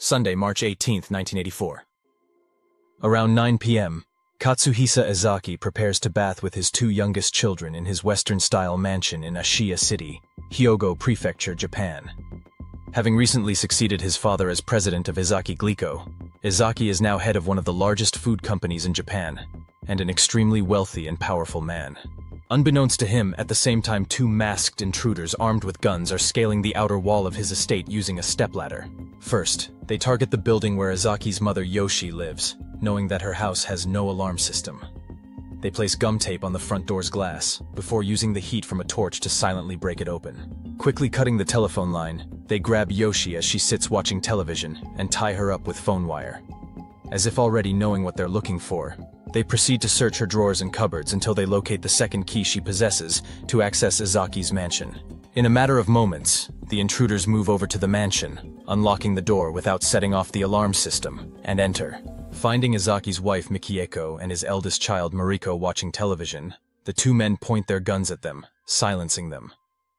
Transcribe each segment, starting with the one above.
Sunday, March 18, 1984. Around 9 p.m., Katsuhisa Ezaki prepares to bath with his two youngest children in his Western-style mansion in Ashiya City, Hyogo Prefecture, Japan. Having recently succeeded his father as president of Ezaki Glico, Ezaki is now head of one of the largest food companies in Japan, and an extremely wealthy and powerful man. Unbeknownst to him, at the same time, two masked intruders armed with guns are scaling the outer wall of his estate using a stepladder. First, they target the building where Ezaki's mother Yoshi lives, knowing that her house has no alarm system. They place gum tape on the front door's glass, before using the heat from a torch to silently break it open. Quickly cutting the telephone line, they grab Yoshi as she sits watching television and tie her up with phone wire. As if already knowing what they're looking for, they proceed to search her drawers and cupboards until they locate the second key she possesses to access Ezaki's mansion. In a matter of moments, the intruders move over to the mansion, unlocking the door without setting off the alarm system, and enter. Finding Ezaki's wife Mikieko and his eldest child Mariko watching television, the two men point their guns at them, silencing them.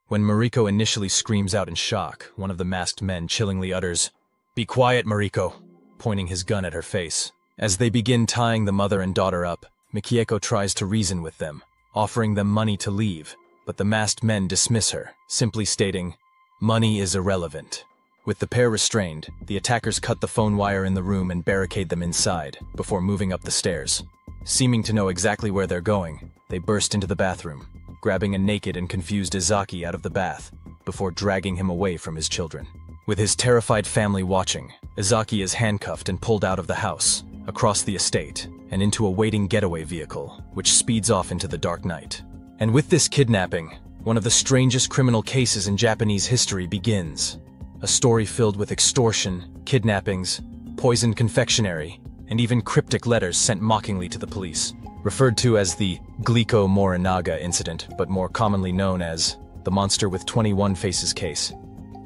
When Mariko initially screams out in shock, one of the masked men chillingly utters, "Be quiet, Mariko," pointing his gun at her face. As they begin tying the mother and daughter up, Mikieko tries to reason with them, offering them money to leave, but the masked men dismiss her, simply stating, "Money is irrelevant." With the pair restrained, the attackers cut the phone wire in the room and barricade them inside, before moving up the stairs. Seeming to know exactly where they're going, they burst into the bathroom, grabbing a naked and confused Ezaki out of the bath, before dragging him away from his children. With his terrified family watching, Ezaki is handcuffed and pulled out of the house, across the estate, and into a waiting getaway vehicle, which speeds off into the dark night. And with this kidnapping, one of the strangest criminal cases in Japanese history begins. A story filled with extortion, kidnappings, poisoned confectionery, and even cryptic letters sent mockingly to the police. Referred to as the Glico-Morinaga incident, but more commonly known as the Monster with 21 Faces case.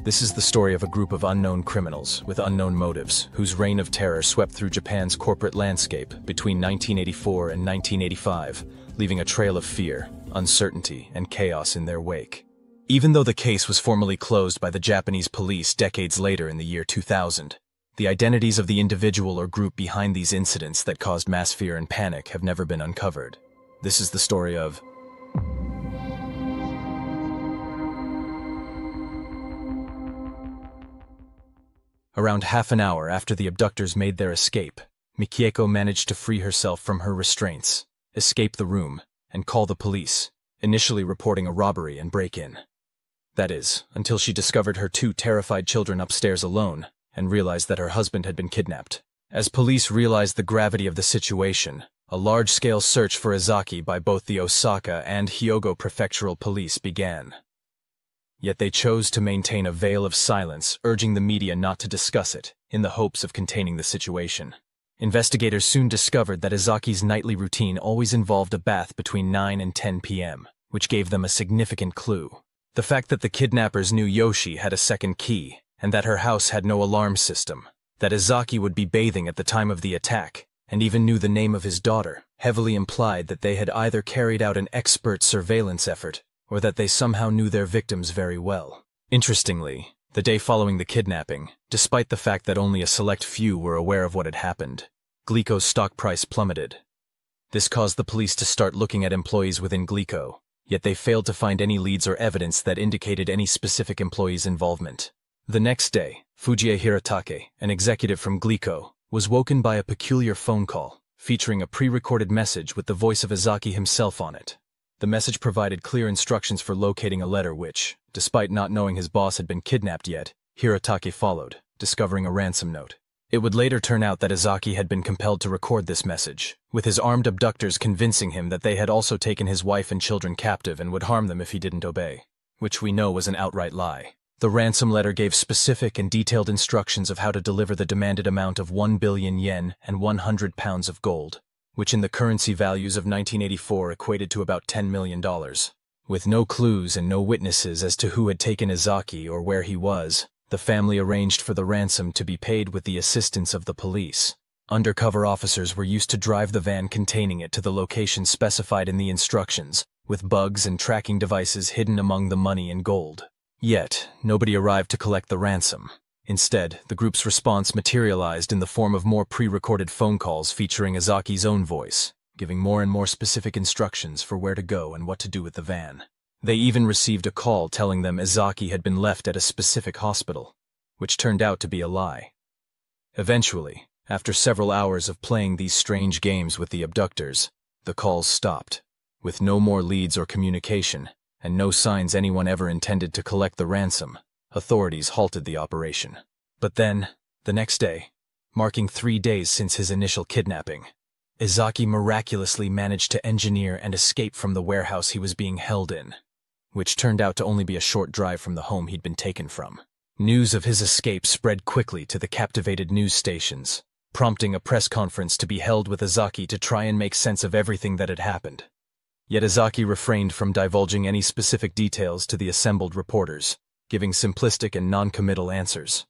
This is the story of a group of unknown criminals with unknown motives whose reign of terror swept through Japan's corporate landscape between 1984 and 1985, leaving a trail of fear, uncertainty, and chaos in their wake. Even though the case was formally closed by the Japanese police decades later in the year 2000, the identities of the individual or group behind these incidents that caused mass fear and panic have never been uncovered. This is the story of Around half an hour after the abductors made their escape, Mikieko managed to free herself from her restraints, escape the room, and call the police, initially reporting a robbery and break-in. That is, until she discovered her two terrified children upstairs alone and realized that her husband had been kidnapped. As police realized the gravity of the situation, a large-scale search for Ezaki by both the Osaka and Hyogo prefectural police began. Yet they chose to maintain a veil of silence, urging the media not to discuss it, in the hopes of containing the situation. Investigators soon discovered that Ezaki's nightly routine always involved a bath between 9 and 10 p.m., which gave them a significant clue. The fact that the kidnappers knew Yoshi had a second key, and that her house had no alarm system, that Ezaki would be bathing at the time of the attack, and even knew the name of his daughter, heavily implied that they had either carried out an expert surveillance effort or that they somehow knew their victims very well. Interestingly, the day following the kidnapping, despite the fact that only a select few were aware of what had happened, Glico's stock price plummeted. This caused the police to start looking at employees within Glico, yet they failed to find any leads or evidence that indicated any specific employee's involvement. The next day, Fujie Hiratake, an executive from Glico, was woken by a peculiar phone call, featuring a pre-recorded message with the voice of Ezaki himself on it. The message provided clear instructions for locating a letter which, despite not knowing his boss had been kidnapped yet, Hiratake followed, discovering a ransom note. It would later turn out that Ezaki had been compelled to record this message, with his armed abductors convincing him that they had also taken his wife and children captive and would harm them if he didn't obey, which we know was an outright lie. The ransom letter gave specific and detailed instructions of how to deliver the demanded amount of 1 billion yen and 100 pounds of gold, which in the currency values of 1984 equated to about $10 million. With no clues and no witnesses as to who had taken Ezaki or where he was, the family arranged for the ransom to be paid with the assistance of the police. Undercover officers were used to drive the van containing it to the location specified in the instructions, with bugs and tracking devices hidden among the money and gold. Yet, nobody arrived to collect the ransom. Instead, the group's response materialized in the form of more pre-recorded phone calls featuring Ezaki's own voice, giving more and more specific instructions for where to go and what to do with the van. They even received a call telling them Ezaki had been left at a specific hospital, which turned out to be a lie. Eventually, after several hours of playing these strange games with the abductors, the calls stopped. With no more leads or communication, and no signs anyone ever intended to collect the ransom, authorities halted the operation. But then, the next day, marking 3 days since his initial kidnapping, Ezaki miraculously managed to engineer and escape from the warehouse he was being held in, which turned out to only be a short drive from the home he'd been taken from. News of his escape spread quickly to the captivated news stations, prompting a press conference to be held with Ezaki to try and make sense of everything that had happened. Yet Ezaki refrained from divulging any specific details to the assembled reporters, giving simplistic and non-committal answers.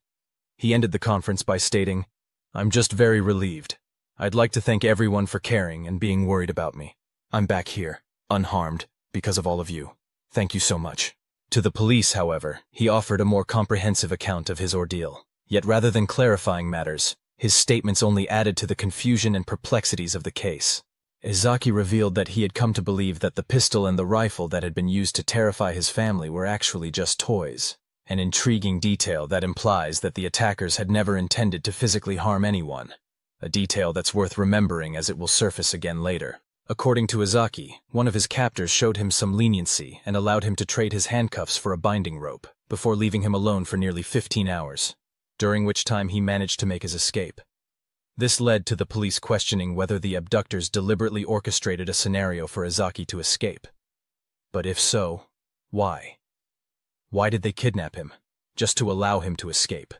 He ended the conference by stating, "I'm just very relieved. I'd like to thank everyone for caring and being worried about me. I'm back here, unharmed, because of all of you. Thank you so much." To the police, however, he offered a more comprehensive account of his ordeal. Yet rather than clarifying matters, his statements only added to the confusion and perplexities of the case. Ezaki revealed that he had come to believe that the pistol and the rifle that had been used to terrify his family were actually just toys, an intriguing detail that implies that the attackers had never intended to physically harm anyone, a detail that's worth remembering as it will surface again later. According to Ezaki, one of his captors showed him some leniency and allowed him to trade his handcuffs for a binding rope, before leaving him alone for nearly 15 hours, during which time he managed to make his escape. This led to the police questioning whether the abductors deliberately orchestrated a scenario for Ezaki to escape. But if so, why? Why did they kidnap him, just to allow him to escape,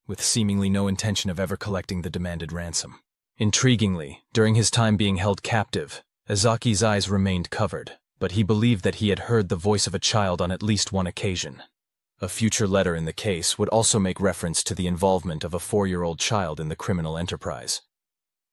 with seemingly no intention of ever collecting the demanded ransom? Intriguingly, during his time being held captive, Ezaki's eyes remained covered, but he believed that he had heard the voice of a child on at least one occasion. A future letter in the case would also make reference to the involvement of a 4-year-old child in the criminal enterprise.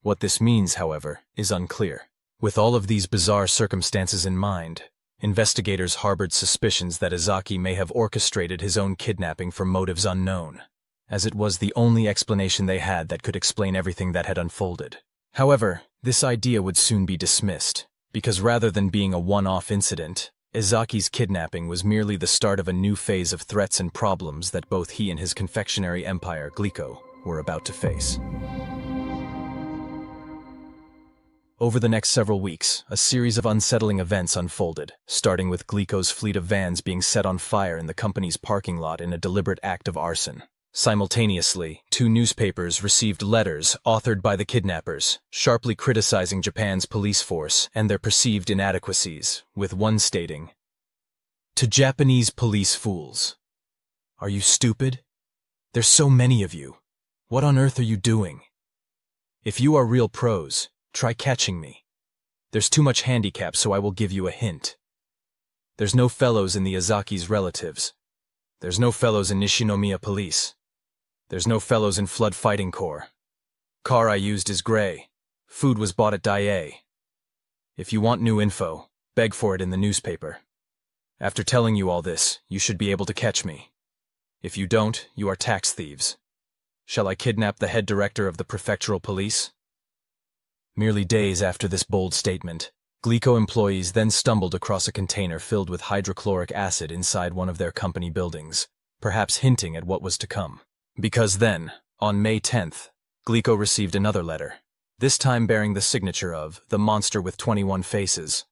What this means, however, is unclear. With all of these bizarre circumstances in mind, investigators harbored suspicions that Ezaki may have orchestrated his own kidnapping for motives unknown, as it was the only explanation they had that could explain everything that had unfolded. However, this idea would soon be dismissed, because rather than being a one-off incident, Ezaki's kidnapping was merely the start of a new phase of threats and problems that both he and his confectionery empire, Glico, were about to face. Over the next several weeks, a series of unsettling events unfolded, starting with Glico's fleet of vans being set on fire in the company's parking lot in a deliberate act of arson. Simultaneously, 2 newspapers received letters authored by the kidnappers, sharply criticizing Japan's police force and their perceived inadequacies, with one stating, "To Japanese police fools. Are you stupid? There's so many of you. What on earth are you doing? If you are real pros, try catching me. There's too much handicap, so I will give you a hint. There's no fellows in the Ezaki's relatives. There's no fellows in Nishinomiya police. There's no fellows in Flood Fighting Corps. Car I used is gray. Food was bought at Daiei. If you want new info, beg for it in the newspaper. After telling you all this, you should be able to catch me. If you don't, you are tax thieves. Shall I kidnap the head director of the prefectural police?" Merely days after this bold statement, Glico employees then stumbled across a container filled with hydrochloric acid inside one of their company buildings, perhaps hinting at what was to come. Because then, on May 10th, Glico received another letter, this time bearing the signature of the Monster with 21 Faces,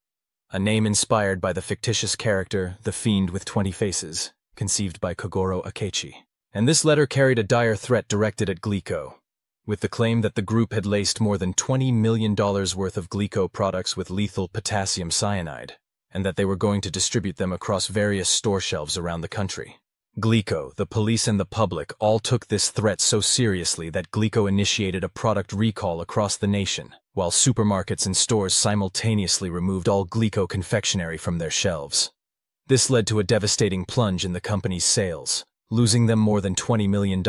a name inspired by the fictitious character The Fiend with 20 Faces, conceived by Kogoro Akechi. And this letter carried a dire threat directed at Glico, with the claim that the group had laced more than $20 million worth of Glico products with lethal potassium cyanide, and that they were going to distribute them across various store shelves around the country. Glico, the police, and the public all took this threat so seriously that Glico initiated a product recall across the nation, while supermarkets and stores simultaneously removed all Glico confectionery from their shelves. This led to a devastating plunge in the company's sales, losing them more than $20 million,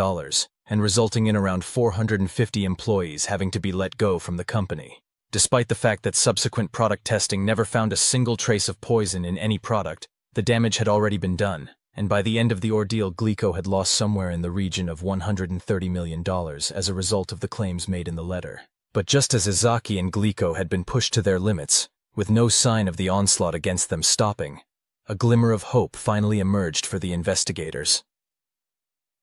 and resulting in around 450 employees having to be let go from the company. Despite the fact that subsequent product testing never found a single trace of poison in any product, the damage had already been done, and by the end of the ordeal, Glico had lost somewhere in the region of $130 million as a result of the claims made in the letter. But just as Ezaki and Glico had been pushed to their limits, with no sign of the onslaught against them stopping, a glimmer of hope finally emerged for the investigators.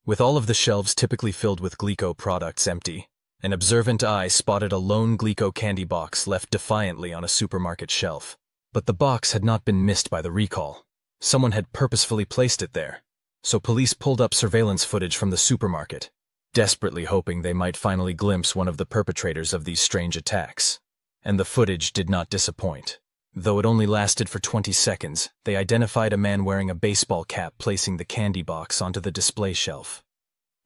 With all of the shelves typically filled with Glico products empty, an observant eye spotted a lone Glico candy box left defiantly on a supermarket shelf. But the box had not been missed by the recall. Someone had purposefully placed it there, so police pulled up surveillance footage from the supermarket, desperately hoping they might finally glimpse one of the perpetrators of these strange attacks. And the footage did not disappoint. Though it only lasted for 20 seconds, they identified a man wearing a baseball cap placing the candy box onto the display shelf.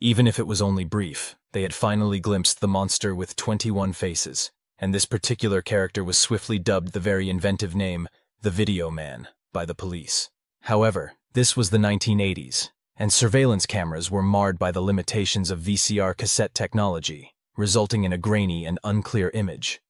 Even if it was only brief, they had finally glimpsed the monster with 21 faces, and this particular character was swiftly dubbed the very inventive name, the Video Man, by the police. However, this was the 1980s, and surveillance cameras were marred by the limitations of VCR cassette technology, resulting in a grainy and unclear image.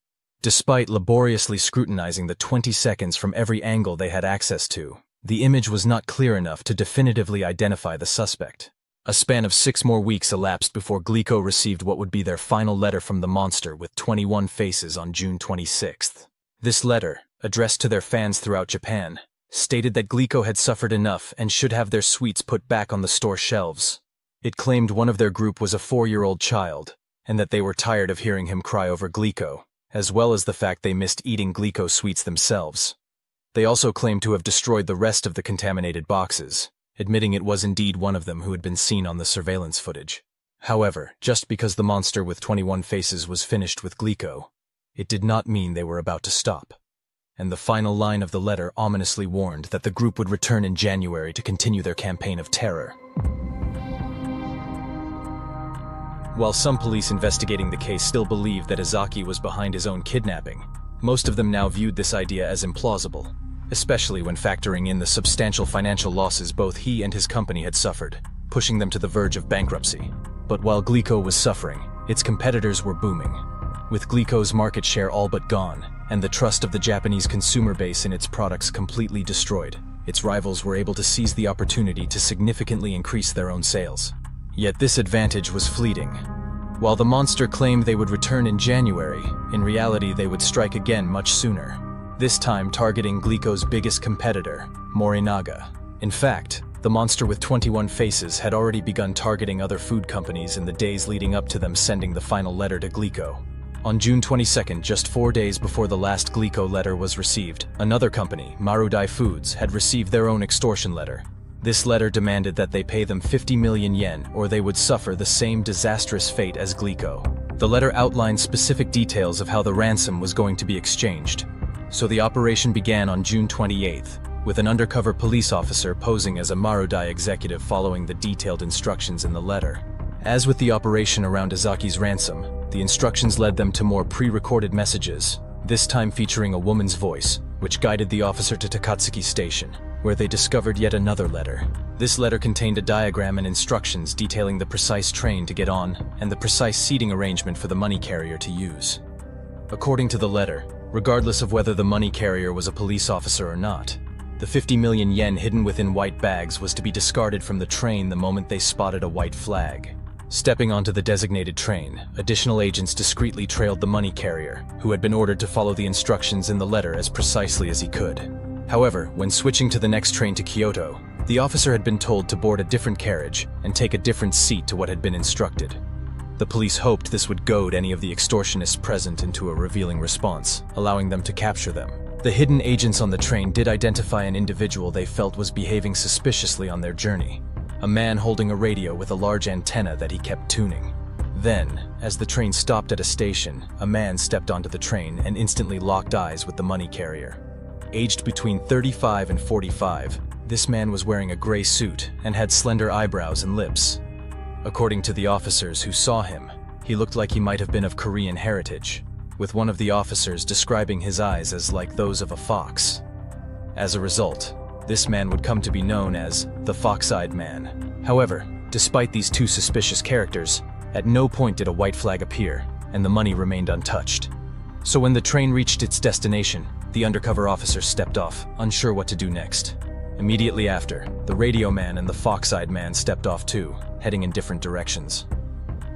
Despite laboriously scrutinizing the 20 seconds from every angle they had access to, the image was not clear enough to definitively identify the suspect. A span of 6 more weeks elapsed before Glico received what would be their final letter from the monster with 21 faces on June 26th. This letter, addressed to their fans throughout Japan, stated that Glico had suffered enough and should have their sweets put back on the store shelves. It claimed one of their group was a 4-year-old child, and that they were tired of hearing him cry over Glico, as well as the fact they missed eating Glico sweets themselves. They also claimed to have destroyed the rest of the contaminated boxes, admitting it was indeed one of them who had been seen on the surveillance footage. However, just because the monster with 21 faces was finished with Glico, it did not mean they were about to stop. And the final line of the letter ominously warned that the group would return in January to continue their campaign of terror. While some police investigating the case still believed that Ezaki was behind his own kidnapping, most of them now viewed this idea as implausible, especially when factoring in the substantial financial losses both he and his company had suffered, pushing them to the verge of bankruptcy. But while Glico was suffering, its competitors were booming. With Glico's market share all but gone, and the trust of the Japanese consumer base in its products completely destroyed, its rivals were able to seize the opportunity to significantly increase their own sales. Yet this advantage was fleeting. While the monster claimed they would return in January, in reality they would strike again much sooner, this time targeting Glico's biggest competitor, Morinaga. In fact, the monster with 21 faces had already begun targeting other food companies in the days leading up to them sending the final letter to Glico. On June 22nd, just 4 days before the last Glico letter was received, another company, Marudai Foods, had received their own extortion letter. This letter demanded that they pay them 50 million yen or they would suffer the same disastrous fate as Glico. The letter outlined specific details of how the ransom was going to be exchanged. So the operation began on June 28th, with an undercover police officer posing as a Marudai executive following the detailed instructions in the letter. As with the operation around Ezaki's ransom, the instructions led them to more pre-recorded messages, this time featuring a woman's voice, which guided the officer to Takatsuki Station, where they discovered yet another letter. This letter contained a diagram and instructions detailing the precise train to get on and the precise seating arrangement for the money carrier to use. According to the letter, regardless of whether the money carrier was a police officer or not, the 50 million yen hidden within white bags was to be discarded from the train the moment they spotted a white flag. Stepping onto the designated train, additional agents discreetly trailed the money carrier, who had been ordered to follow the instructions in the letter as precisely as he could. However, when switching to the next train to Kyoto, the officer had been told to board a different carriage and take a different seat to what had been instructed. The police hoped this would goad any of the extortionists present into a revealing response, allowing them to capture them. The hidden agents on the train did identify an individual they felt was behaving suspiciously on their journey, a man holding a radio with a large antenna that he kept tuning. Then, as the train stopped at a station, a man stepped onto the train and instantly locked eyes with the money carrier. Aged between 35 and 45, this man was wearing a gray suit and had slender eyebrows and lips. According to the officers who saw him, he looked like he might have been of Korean heritage, with one of the officers describing his eyes as like those of a fox. As a result, this man would come to be known as the Fox-Eyed Man. However, despite these two suspicious characters, at no point did a white flag appear, and the money remained untouched. So when the train reached its destination, the undercover officer stepped off, unsure what to do next. Immediately after, the radio man and the fox-eyed man stepped off too, heading in different directions.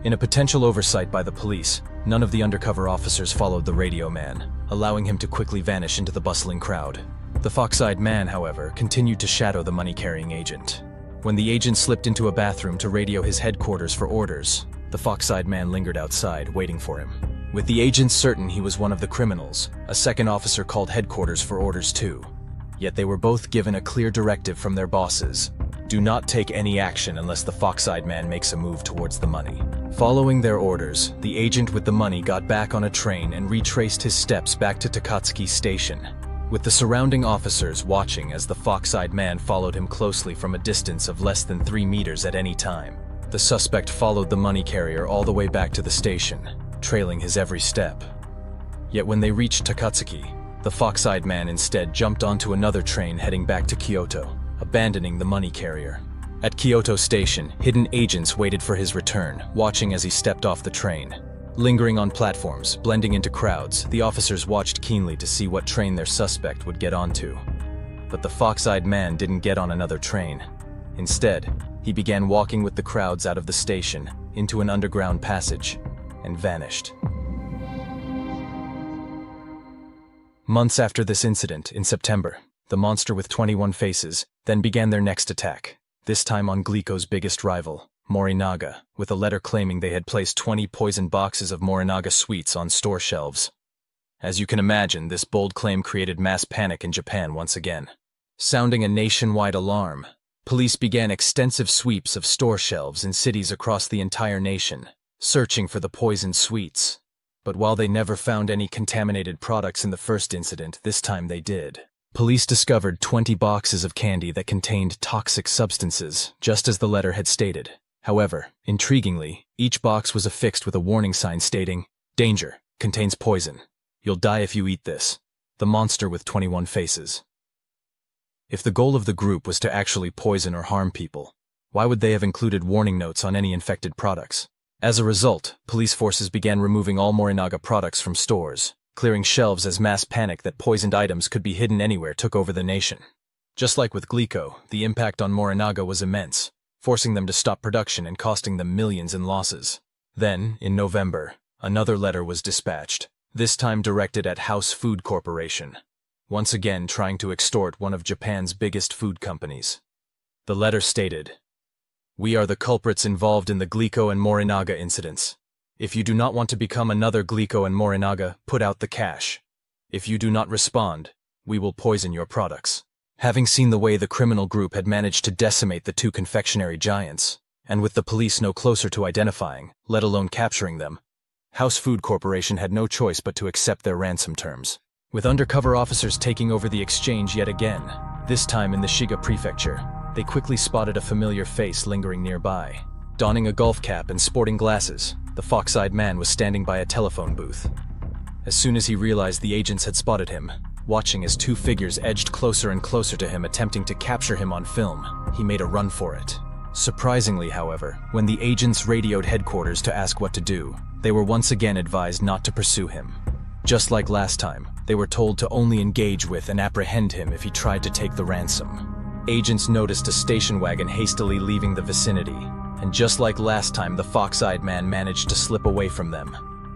In a potential oversight by the police, none of the undercover officers followed the radio man, allowing him to quickly vanish into the bustling crowd. The fox-eyed man, however, continued to shadow the money-carrying agent. When the agent slipped into a bathroom to radio his headquarters for orders, the fox-eyed man lingered outside, waiting for him. With the agent certain he was one of the criminals, a second officer called headquarters for orders too. Yet they were both given a clear directive from their bosses: do not take any action unless the fox-eyed man makes a move towards the money. Following their orders, the agent with the money got back on a train and retraced his steps back to Takatsuki Station, with the surrounding officers watching as the fox-eyed man followed him closely from a distance of less than 3 meters at any time. The suspect followed the money carrier all the way back to the station, trailing his every step. Yet when they reached Takatsuki, the fox-eyed man instead jumped onto another train heading back to Kyoto, abandoning the money carrier. At Kyoto Station, hidden agents waited for his return, watching as he stepped off the train. Lingering on platforms, blending into crowds, the officers watched keenly to see what train their suspect would get onto. But the fox-eyed man didn't get on another train. Instead, he began walking with the crowds out of the station, into an underground passage, and vanished. Months after this incident, in September, the monster with 21 faces then began their next attack, this time on Glico's biggest rival, Morinaga, with a letter claiming they had placed 20 poisoned boxes of Morinaga sweets on store shelves. As you can imagine, this bold claim created mass panic in Japan once again. Sounding a nationwide alarm, police began extensive sweeps of store shelves in cities across the entire nation, searching for the poisoned sweets. But while they never found any contaminated products in the first incident, this time they did. Police discovered 20 boxes of candy that contained toxic substances, just as the letter had stated. However, intriguingly, each box was affixed with a warning sign stating, "Danger, contains poison. You'll die if you eat this. The monster with 21 faces." If the goal of the group was to actually poison or harm people, why would they have included warning notes on any infected products? As a result, police forces began removing all Morinaga products from stores, clearing shelves as mass panic that poisoned items could be hidden anywhere took over the nation. Just like with Glico, the impact on Morinaga was immense, forcing them to stop production and costing them millions in losses. Then, in November, another letter was dispatched, this time directed at House Food Corporation, once again trying to extort one of Japan's biggest food companies. The letter stated, "We are the culprits involved in the Glico and Morinaga incidents. If you do not want to become another Glico and Morinaga, put out the cash. If you do not respond, we will poison your products." Having seen the way the criminal group had managed to decimate the 2 confectionery giants, and with the police no closer to identifying, let alone capturing them, House Food Corporation had no choice but to accept their ransom terms. With undercover officers taking over the exchange yet again, this time in the Shiga prefecture, they quickly spotted a familiar face lingering nearby. Donning a golf cap and sporting glasses, the fox-eyed man was standing by a telephone booth. As soon as he realized the agents had spotted him, watching as 2 figures edged closer and closer to him attempting to capture him on film, he made a run for it. Surprisingly, however, when the agents radioed headquarters to ask what to do, they were once again advised not to pursue him. Just like last time, they were told to only engage with and apprehend him if he tried to take the ransom. Agents noticed a station wagon hastily leaving the vicinity, and just like last time, the fox-eyed man managed to slip away from them.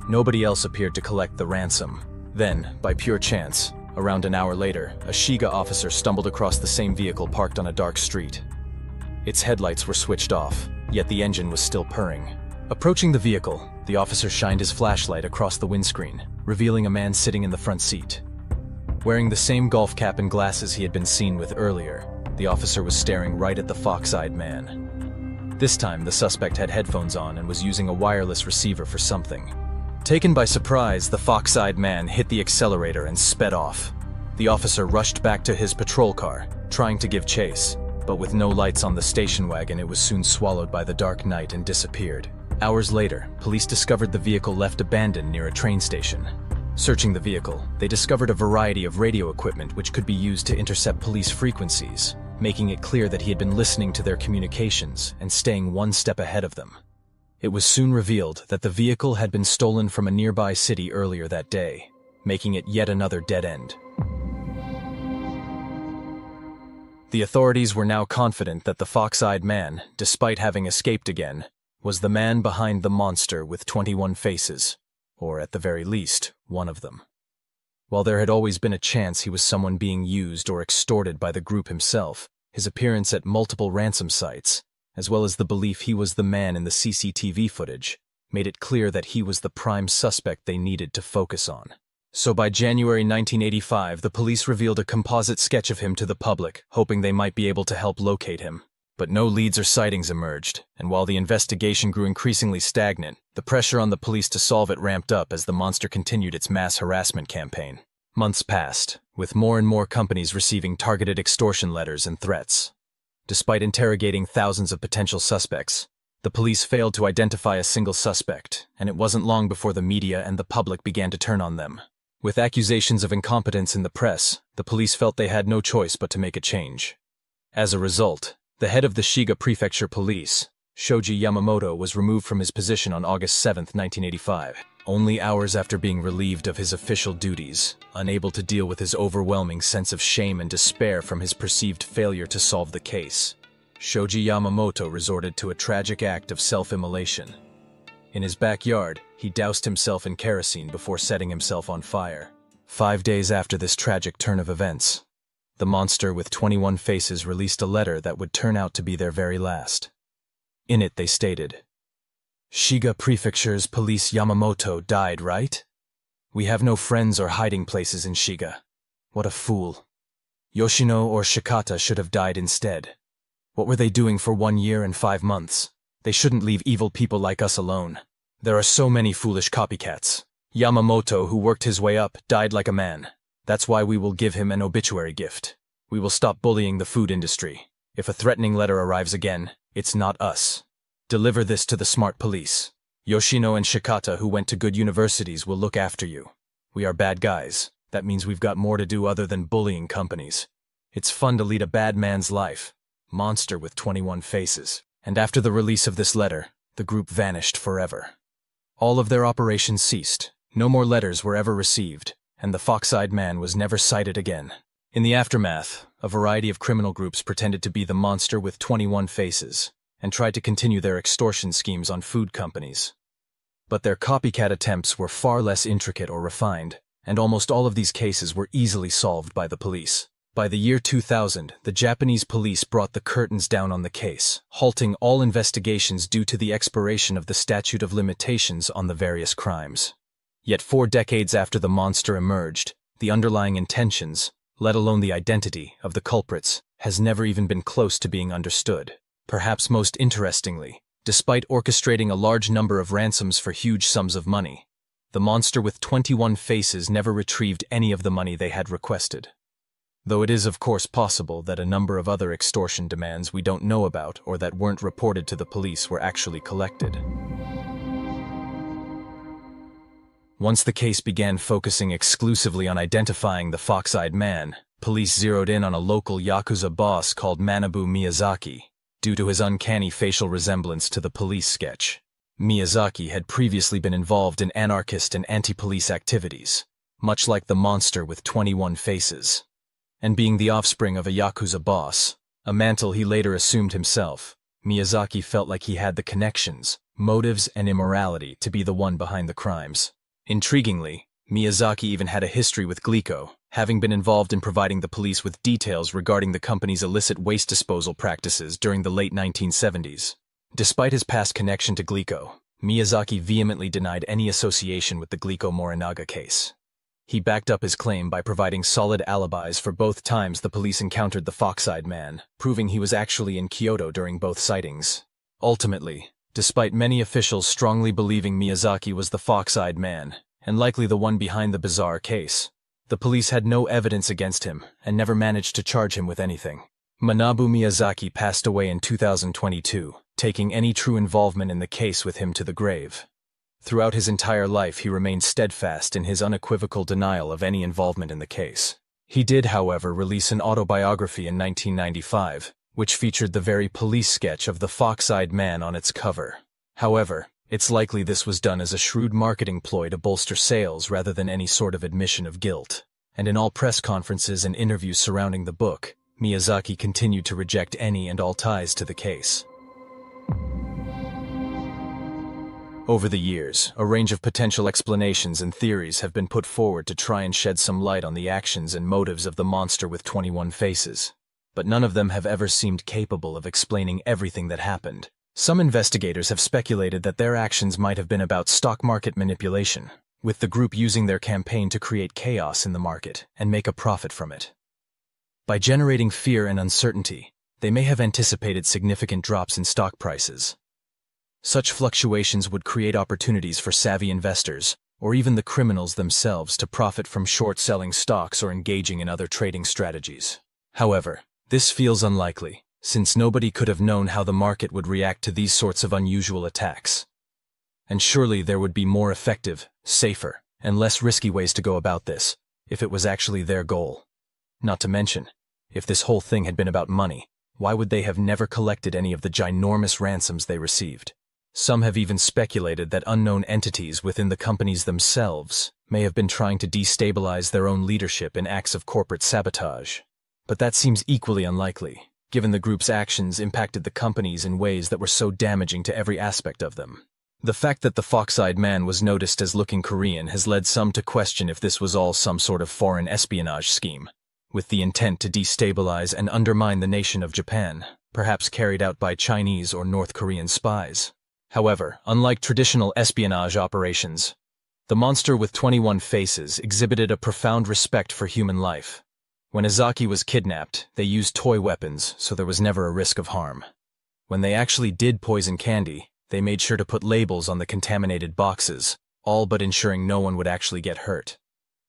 Nobody else appeared to collect the ransom. Then, by pure chance, around an hour later, a Shiga officer stumbled across the same vehicle parked on a dark street. Its headlights were switched off, yet the engine was still purring. Approaching the vehicle, the officer shined his flashlight across the windscreen, revealing a man sitting in the front seat. Wearing the same golf cap and glasses he had been seen with earlier, the officer was staring right at the fox-eyed man. This time, the suspect had headphones on and was using a wireless receiver for something. Taken by surprise, the fox-eyed man hit the accelerator and sped off. The officer rushed back to his patrol car, trying to give chase, but with no lights on the station wagon, it was soon swallowed by the dark night and disappeared. Hours later, police discovered the vehicle left abandoned near a train station. Searching the vehicle, they discovered a variety of radio equipment which could be used to intercept police frequencies, making it clear that he had been listening to their communications and staying one step ahead of them. It was soon revealed that the vehicle had been stolen from a nearby city earlier that day, making it yet another dead end. The authorities were now confident that the fox-eyed man, despite having escaped again, was the man behind the monster with 21 faces, or at the very least, one of them. While there had always been a chance he was someone being used or extorted by the group himself, his appearance at multiple ransom sites, as well as the belief he was the man in the CCTV footage, made it clear that he was the prime suspect they needed to focus on. So by January 1985, the police revealed a composite sketch of him to the public, hoping they might be able to help locate him. But no leads or sightings emerged, and while the investigation grew increasingly stagnant, the pressure on the police to solve it ramped up as the monster continued its mass harassment campaign. Months passed, with more and more companies receiving targeted extortion letters and threats. Despite interrogating thousands of potential suspects, the police failed to identify a single suspect, and it wasn't long before the media and the public began to turn on them. With accusations of incompetence in the press, the police felt they had no choice but to make a change. As a result, the head of the Shiga Prefecture Police, Shoji Yamamoto, was removed from his position on August 7, 1985, only hours after being relieved of his official duties, unable to deal with his overwhelming sense of shame and despair from his perceived failure to solve the case. Shoji Yamamoto resorted to a tragic act of self-immolation. In his backyard, he doused himself in kerosene before setting himself on fire. 5 days after this tragic turn of events, the monster with 21 faces released a letter that would turn out to be their very last. In it they stated, "Shiga Prefecture's Police Yamamoto died, right? We have no friends or hiding places in Shiga. What a fool. Yoshino or Shikata should have died instead. What were they doing for 1 year and 5 months? They shouldn't leave evil people like us alone. There are so many foolish copycats. Yamamoto, who worked his way up, died like a man. That's why we will give him an obituary gift. We will stop bullying the food industry. If a threatening letter arrives again, it's not us. Deliver this to the smart police. Yoshino and Shikata, who went to good universities, will look after you. We are bad guys. That means we've got more to do other than bullying companies. It's fun to lead a bad man's life. Monster with 21 faces." And after the release of this letter, the group vanished forever. All of their operations ceased, no more letters were ever received, and the fox-eyed man was never sighted again. In the aftermath, a variety of criminal groups pretended to be the monster with 21 faces, and tried to continue their extortion schemes on food companies. But their copycat attempts were far less intricate or refined, and almost all of these cases were easily solved by the police. By the year 2000, the Japanese police brought the curtains down on the case, halting all investigations due to the expiration of the statute of limitations on the various crimes. Yet 4 decades after the monster emerged, the underlying intentions, let alone the identity, of the culprits has never even been close to being understood. Perhaps most interestingly, despite orchestrating a large number of ransoms for huge sums of money, the monster with 21 faces never retrieved any of the money they had requested. Though it is of course possible that a number of other extortion demands we don't know about or that weren't reported to the police were actually collected. Once the case began focusing exclusively on identifying the fox-eyed man, police zeroed in on a local Yakuza boss called Manabu Miyazaki, due to his uncanny facial resemblance to the police sketch. Miyazaki had previously been involved in anarchist and anti-police activities, much like the monster with 21 faces. And being the offspring of a Yakuza boss, a mantle he later assumed himself, Miyazaki felt like he had the connections, motives, and immorality to be the one behind the crimes. Intriguingly, Miyazaki even had a history with Glico, having been involved in providing the police with details regarding the company's illicit waste disposal practices during the late 1970s. Despite his past connection to Glico, Miyazaki vehemently denied any association with the Glico-Morinaga case. He backed up his claim by providing solid alibis for both times the police encountered the fox-eyed man, proving he was actually in Kyoto during both sightings. Ultimately, despite many officials strongly believing Miyazaki was the fox-eyed man, and likely the one behind the bizarre case, the police had no evidence against him and never managed to charge him with anything. Manabu Miyazaki passed away in 2022, taking any true involvement in the case with him to the grave. Throughout his entire life, he remained steadfast in his unequivocal denial of any involvement in the case. He did, however, release an autobiography in 1995, which featured the very police sketch of the fox-eyed man on its cover. However, it's likely this was done as a shrewd marketing ploy to bolster sales rather than any sort of admission of guilt. And in all press conferences and interviews surrounding the book, Miyazaki continued to reject any and all ties to the case. Over the years, a range of potential explanations and theories have been put forward to try and shed some light on the actions and motives of the monster with 21 faces. But none of them have ever seemed capable of explaining everything that happened. Some investigators have speculated that their actions might have been about stock market manipulation, with the group using their campaign to create chaos in the market and make a profit from it. By generating fear and uncertainty, they may have anticipated significant drops in stock prices. Such fluctuations would create opportunities for savvy investors, or even the criminals themselves, to profit from short-selling stocks or engaging in other trading strategies. However, this feels unlikely, since nobody could have known how the market would react to these sorts of unusual attacks. And surely there would be more effective, safer, and less risky ways to go about this, if it was actually their goal. Not to mention, if this whole thing had been about money, why would they have never collected any of the ginormous ransoms they received? Some have even speculated that unknown entities within the companies themselves may have been trying to destabilize their own leadership in acts of corporate sabotage. But that seems equally unlikely, given the group's actions impacted the companies in ways that were so damaging to every aspect of them. The fact that the fox-eyed man was noticed as looking Korean has led some to question if this was all some sort of foreign espionage scheme, with the intent to destabilize and undermine the nation of Japan, perhaps carried out by Chinese or North Korean spies. However, unlike traditional espionage operations, the monster with 21 faces exhibited a profound respect for human life. When Izaki was kidnapped, they used toy weapons, so there was never a risk of harm. When they actually did poison candy, they made sure to put labels on the contaminated boxes, all but ensuring no one would actually get hurt.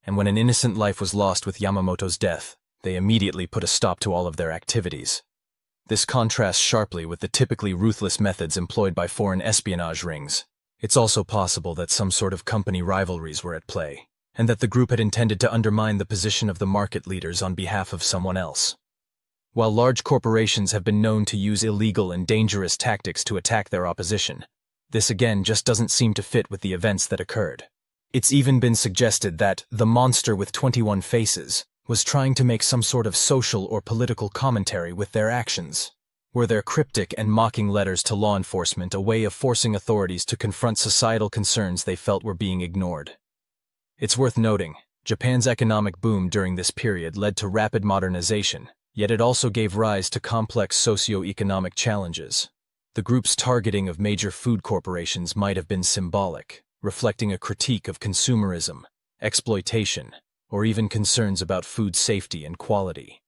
And when an innocent life was lost with Yamamoto's death, they immediately put a stop to all of their activities. This contrasts sharply with the typically ruthless methods employed by foreign espionage rings. It's also possible that some sort of company rivalries were at play, and that the group had intended to undermine the position of the market leaders on behalf of someone else. While large corporations have been known to use illegal and dangerous tactics to attack their opposition, this again just doesn't seem to fit with the events that occurred. It's even been suggested that the monster with 21 faces was trying to make some sort of social or political commentary with their actions. Were their cryptic and mocking letters to law enforcement a way of forcing authorities to confront societal concerns they felt were being ignored? It's worth noting, Japan's economic boom during this period led to rapid modernization, yet it also gave rise to complex socio-economic challenges. The group's targeting of major food corporations might have been symbolic, reflecting a critique of consumerism, exploitation, or even concerns about food safety and quality.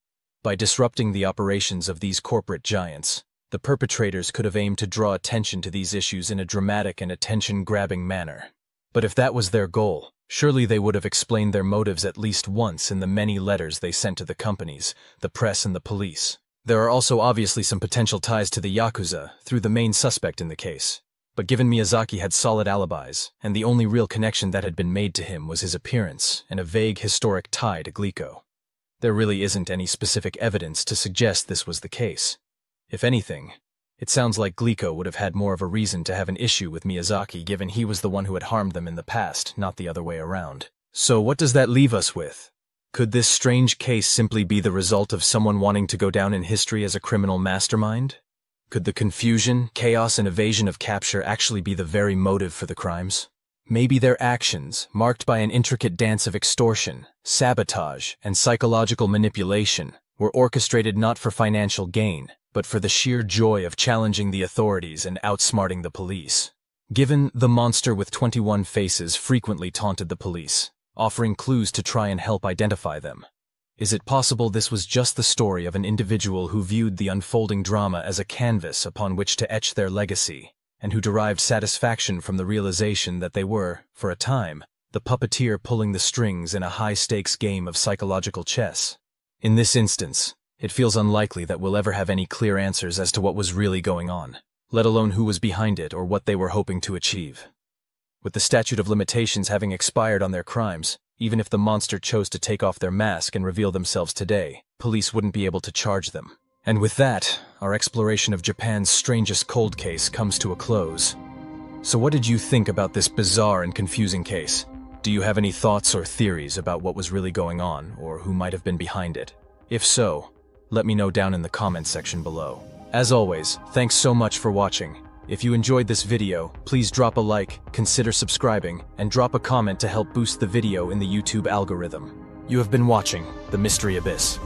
By disrupting the operations of these corporate giants, the perpetrators could have aimed to draw attention to these issues in a dramatic and attention-grabbing manner. But if that was their goal, surely they would have explained their motives at least once in the many letters they sent to the companies, the press, and the police. There are also obviously some potential ties to the Yakuza through the main suspect in the case. But given Miyazaki had solid alibis, and the only real connection that had been made to him was his appearance and a vague historic tie to Glico, there really isn't any specific evidence to suggest this was the case. If anything, it sounds like Glico would have had more of a reason to have an issue with Miyazaki given he was the one who had harmed them in the past, not the other way around. So what does that leave us with? Could this strange case simply be the result of someone wanting to go down in history as a criminal mastermind? Could the confusion, chaos, and evasion of capture actually be the very motive for the crimes? Maybe their actions, marked by an intricate dance of extortion, sabotage, and psychological manipulation, were orchestrated not for financial gain, but for the sheer joy of challenging the authorities and outsmarting the police. Given the monster with 21 faces frequently taunted the police, offering clues to try and help identify them. Is it possible this was just the story of an individual who viewed the unfolding drama as a canvas upon which to etch their legacy, and who derived satisfaction from the realization that they were, for a time, the puppeteer pulling the strings in a high-stakes game of psychological chess? In this instance, it feels unlikely that we'll ever have any clear answers as to what was really going on, let alone who was behind it or what they were hoping to achieve. With the statute of limitations having expired on their crimes, even if the monster chose to take off their mask and reveal themselves today, police wouldn't be able to charge them. And with that, our exploration of Japan's strangest cold case comes to a close. So what did you think about this bizarre and confusing case? Do you have any thoughts or theories about what was really going on, or who might have been behind it? If so, Let me know down in the comments section below. As always, thanks so much for watching. If you enjoyed this video, please drop a like, consider subscribing, and drop a comment to help boost the video in the YouTube algorithm. You have been watching The Mystery Abyss.